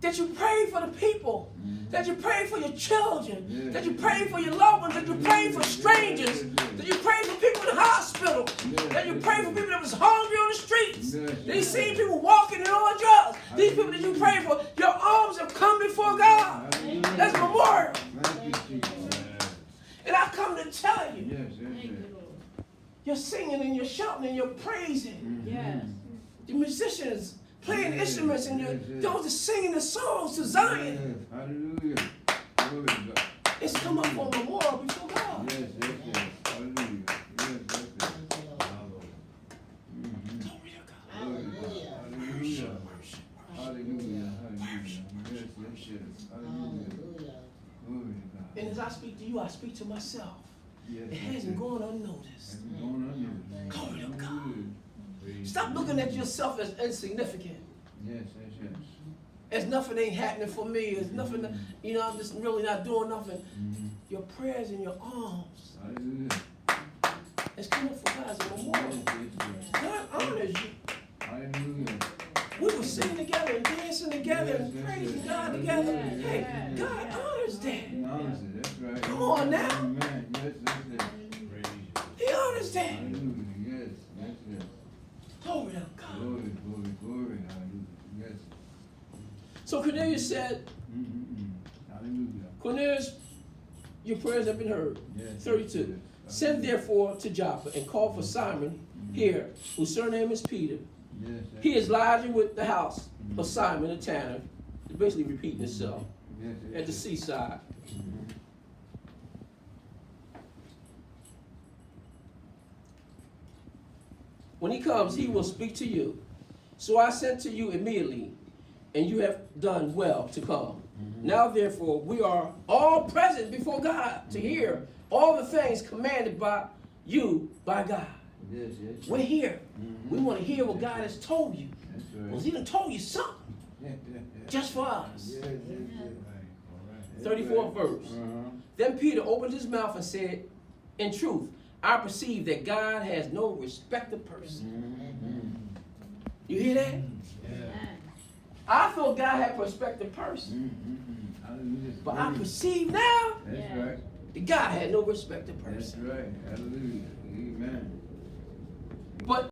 that you pray for the people, that you pray for your children, that you pray for your loved ones, that you pray for strangers, that you pray for people in the hospital, that you pray for people that was hungry on the streets, that you see people walking and on drugs. These people that you pray for, your arms have come before God. That's memorial. And I come to tell you, you're singing and you're shouting and you're praising. The musicians playing instruments and those are singing the songs to Zion. Hallelujah. It's come up for memorial before God. Yes. Hallelujah. Glory to God. Hallelujah. Hallelujah. And as I speak to you, I speak to myself. It hasn't gone unnoticed. Glory to God. Stop looking at yourself as insignificant. Yes. As nothing ain't happening for me. As nothing, I'm just really not doing nothing. Your prayers and your arms. It's coming for God as a memorial. God honors you. Hallelujah. We were singing together and dancing together and praising God together. Hey, God honors that. That's right. Come on now. Amen. Yes. He honors that. Hallelujah. Yes. Glory to God. Glory. Hallelujah. Yes. So Cornelius said, Hallelujah. Cornelius, your prayers have been heard. Yes. 32. Send therefore to Joppa and call for Simon here, whose surname is Peter. Yes. He is lodging with the house of Simon the tanner. It's basically repeating itself. At the seaside. When he comes, he will speak to you. So I sent to you immediately, and you have done well to come. Now, therefore, we are all present before God to hear all the things commanded by you by God. Yes. We're here. We want to hear what God has told you. That's right. Well, he done told you something just for us. 34th verse. Then Peter opened his mouth and said, in truth, I perceive that God has no respect of person. You hear that? I thought God had respect of person. But I perceive now that God had no respect of person. That's right. Hallelujah. Amen. But